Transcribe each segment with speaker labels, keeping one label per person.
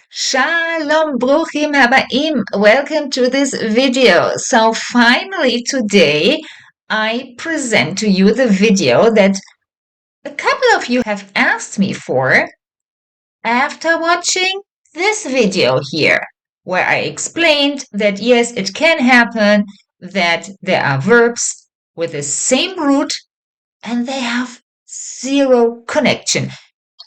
Speaker 1: Shalom, bruchim habaim. Welcome to this video. So finally today I present to you the video that a couple of you have asked me for after watching this video here, where I explained that yes, it can happen that there are verbs with the same root and they have zero connection.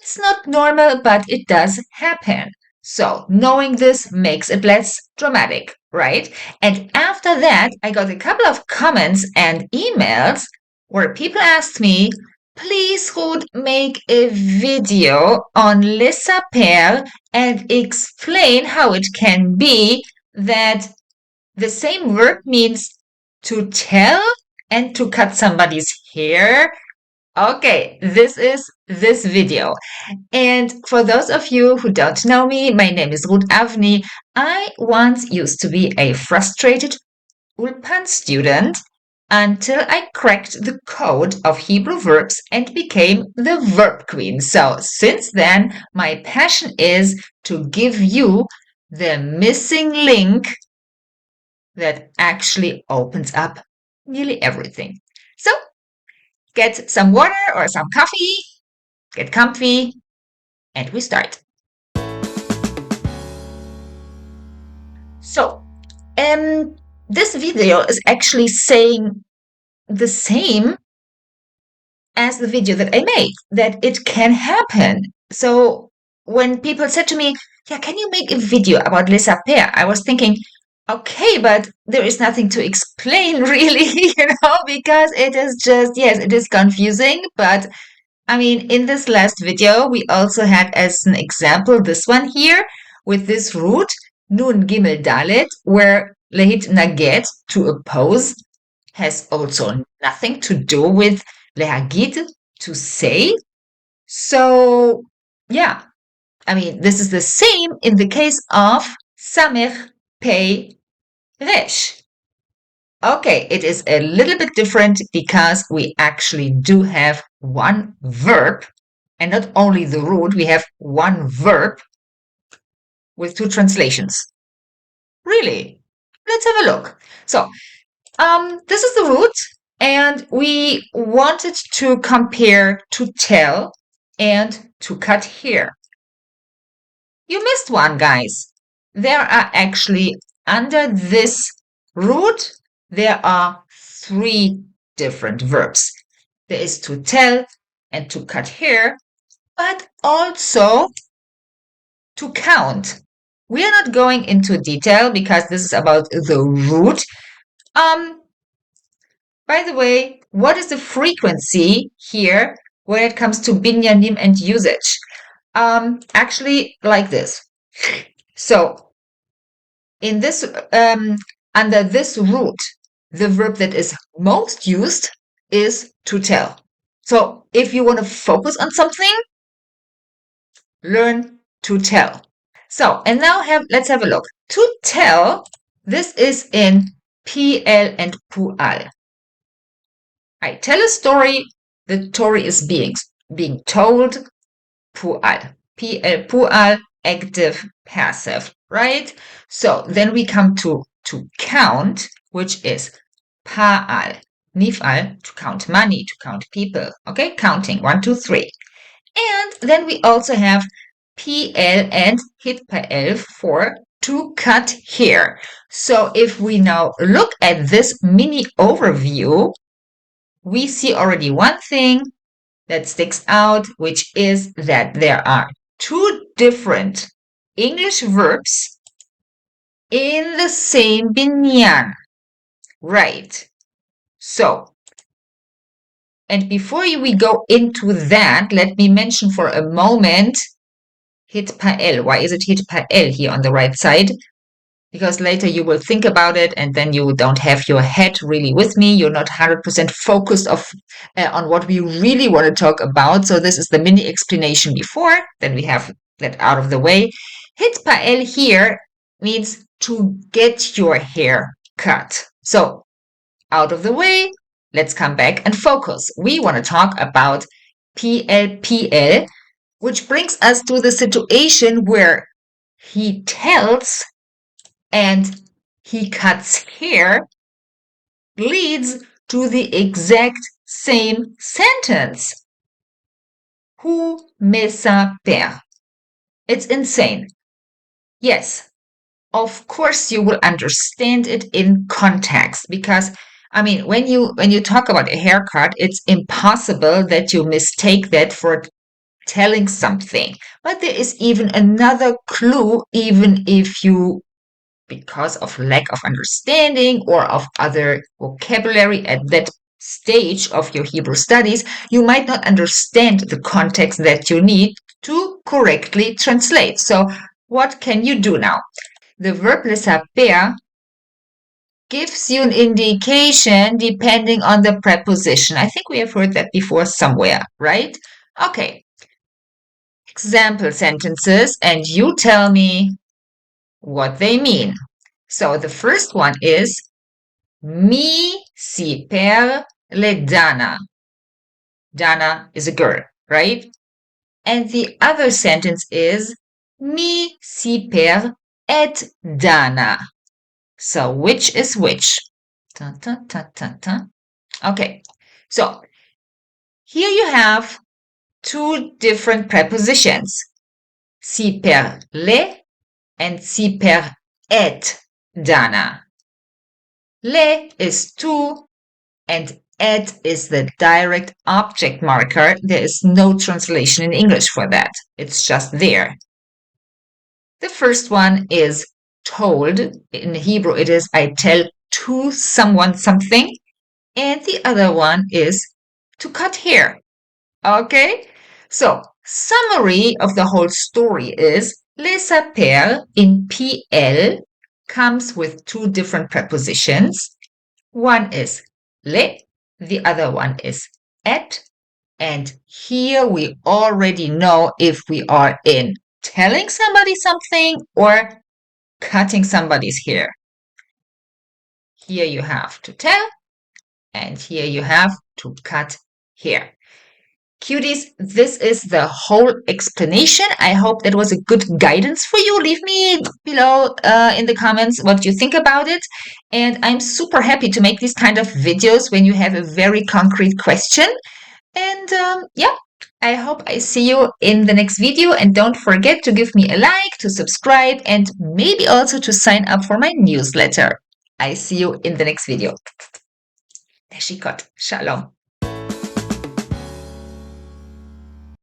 Speaker 1: It's not normal, but it does happen. So knowing this makes it less dramatic, right? And after that, I got a couple of comments and emails where people asked me, please, Ruth, make a video on laisser-faire and explain how it can be that the same verb means to tell and to cut somebody's hair. Okay, this is this video. And for those of you who don't know me, my name is Ruth Avni. I once used to be a frustrated Ulpan student until I cracked the code of Hebrew verbs and became the verb queen. So since then, my passion is to give you the missing link that actually opens up nearly everything. So get some water or some coffee, get comfy, and we start. So, this video is actually saying the same as the video that I made, that it can happen. So when people said to me, yeah, can you make a video about laissez-faire? I was thinking, okay, but there is nothing to explain really, because it is just, yes, it is confusing, but I mean, in this last video, we also had as an example this one here with this root, nun gimel dalet, where lehit naget, to oppose, has also nothing to do with lehagid, to say. So, yeah, I mean, this is the same in the case of samech pei resh. Okay, it is a little bit different because we actually do have one verb, and not only the root, we have one verb with two translations. Really? Let's have a look. So, this is the root, and we wanted to compare to tell and to cut hair. You missed one, guys. There are actually, under this root, there are three different verbs. There is to tell and to cut hair, but also to count. We are not going into detail because this is about the root. By the way, what is the frequency here when it comes to binyanim and usage? Actually, like this. So, in this, under this root, the verb that is most used is to tell. So, if you want to focus on something, learn to tell. So, and now let's have a look. To tell, this is in PL and PUAL. I tell a story, the story is being told, PUAL. PL, PUAL, active, passive, right? So then we come to count, which is PAAL. Nifal, to count money, to count people. Okay, counting, 1, 2, 3. And then we also have PL and hitpael for to cut hair. So if we now look at this mini overview, we see already one thing that sticks out, which is that there are two different English verbs in the same binyan. Right. So, and before we go into that, let me mention for a moment hitpael. Why is it hitpael here on the right side? Because later you will think about it and then you don't have your head really with me. You're not 100% focused on what we really want to talk about. So this is the mini explanation before. Then we have that out of the way. Hitpael here means to get your hair cut. So out of the way, let's come back and focus. We want to talk about PLPL, which brings us to the situation where he tells, and he cuts hair leads to the exact same sentence. Who met sa père? It's insane. Yes, of course you will understand it in context because when you talk about a haircut, it's impossible that you mistake that for telling something. But there is even another clue, even if you, because of lack of understanding or of other vocabulary at that stage of your Hebrew studies, you might not understand the context that you need to correctly translate. So what can you do now? The verb le saper gives you an indication depending on the preposition. I think we have heard that before somewhere, right? Okay. Example sentences, and you tell me what they mean. So the first one is Mi si per le Dana. Dana is a girl, right? And the other sentence is Mi si per et Dana. So which is which? Dun, dun, dun, dun, dun. Okay, so here you have two different prepositions. Si per le and si per et Dana. Le is to and et is the direct object marker. There is no translation in English for that. It's just there. The first one is told. In Hebrew, it is I tell to someone something. And the other one is to cut hair. Okay? So, summary of the whole story is le saper in PL comes with two different prepositions. One is le, the other one is et. And here we already know if we are in telling somebody something or cutting somebody's hair. Here you have to tell, and here you have to cut hair. Cuties, this is the whole explanation. I hope that was a good guidance for you. Leave me below in the comments what you think about it. And I'm super happy to make these kind of videos when you have a very concrete question. And yeah, I hope I see you in the next video. And don't forget to give me a like, to subscribe, and maybe also to sign up for my newsletter. I see you in the next video. Neshikot. Shalom.